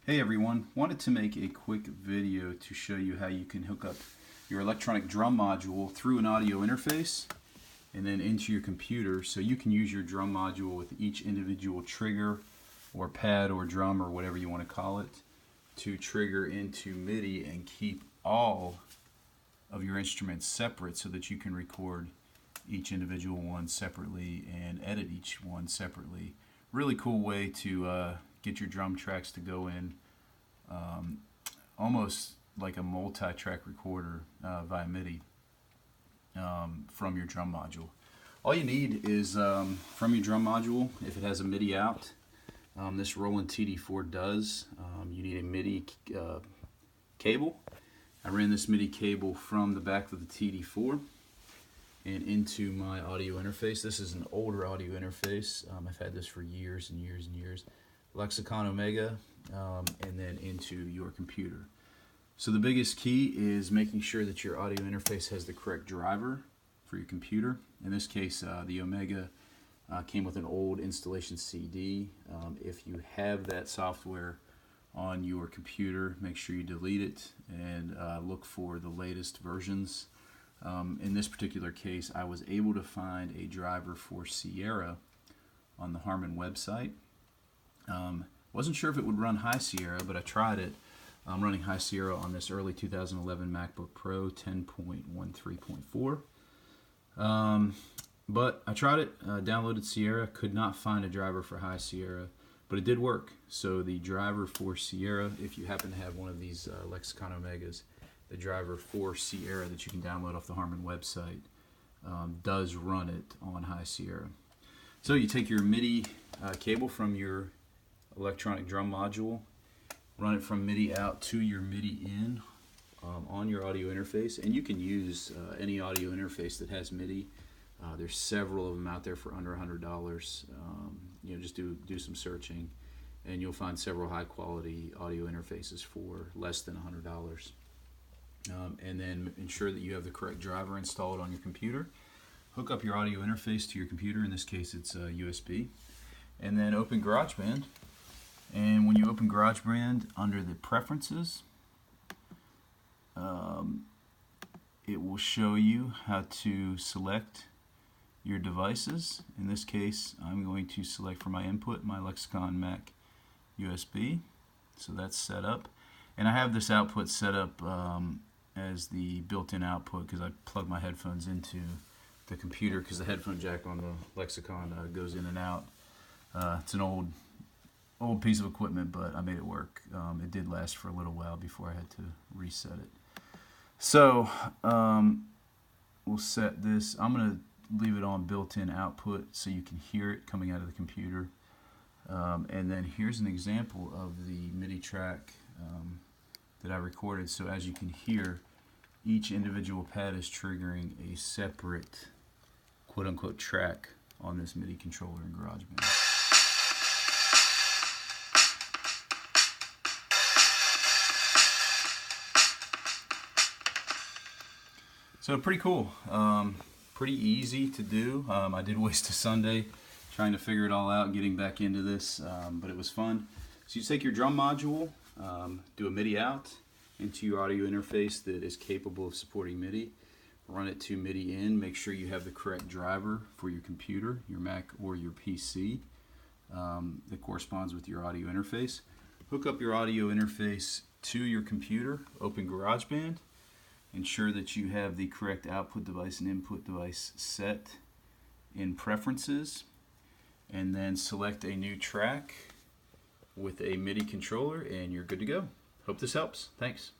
Hey everyone, wanted to make a quick video to show you how you can hook up your electronic drum module through an audio interface and then into your computer so you can use your drum module with each individual trigger or pad or drum or whatever you want to call it to trigger into MIDI and keep all of your instruments separate so that you can record each individual one separately and edit each one separately. Really cool way to get your drum tracks to go in almost like a multi-track recorder via MIDI from your drum module. All you need is from your drum module, if it has a MIDI out, this Roland TD4 does, you need a MIDI cable. I ran this MIDI cable from the back of the TD4 and into my audio interface. This is an older audio interface. I've had this for years and years and years. Lexicon Omega, and then into your computer. So the biggest key is making sure that your audio interface has the correct driver for your computer. In this case, the Omega came with an old installation CD. If you have that software on your computer, make sure you delete it and look for the latest versions. In this particular case, I was able to find a driver for Sierra on the Harman website. Wasn't sure if it would run High Sierra, but I tried it. I'm running High Sierra on this early 2011 MacBook Pro 10.13.4. But I tried it, downloaded Sierra, could not find a driver for High Sierra, but it did work. So the driver for Sierra, if you happen to have one of these Lexicon Omegas, the driver for Sierra that you can download off the Harman website does run it on High Sierra. So you take your MIDI cable from your electronic drum module, run it from MIDI out to your MIDI in on your audio interface, and you can use any audio interface that has MIDI. There's several of them out there for under $100. Just do some searching and you'll find several high quality audio interfaces for less than $100. And then ensure that you have the correct driver installed on your computer. Hook up your audio interface to your computer. In this case it's USB, and then open GarageBand. And when you open GarageBand, under the preferences, it will show you how to select your devices. In this case, I'm going to select for my input my Lexicon Mac USB. So that's set up. And I have this output set up as the built-in output because I plug my headphones into the computer because the headphone jack on the Lexicon goes in and out. It's an old piece of equipment, but I made it work. It did last for a little while before I had to reset it. So we'll set this. I'm going to leave it on built-in output so you can hear it coming out of the computer. And then here's an example of the MIDI track that I recorded. So as you can hear, each individual pad is triggering a separate quote-unquote track on this MIDI controller in GarageBand. So pretty cool, pretty easy to do. I did waste a Sunday trying to figure it all out, getting back into this, but it was fun. So you take your drum module, do a MIDI out into your audio interface that is capable of supporting MIDI, run it to MIDI in, make sure you have the correct driver for your computer, your Mac or your PC that corresponds with your audio interface. Hook up your audio interface to your computer, open GarageBand, ensure that you have the correct output device and input device set in preferences, and then select a new track with a MIDI controller and you're good to go. Hope this helps. Thanks.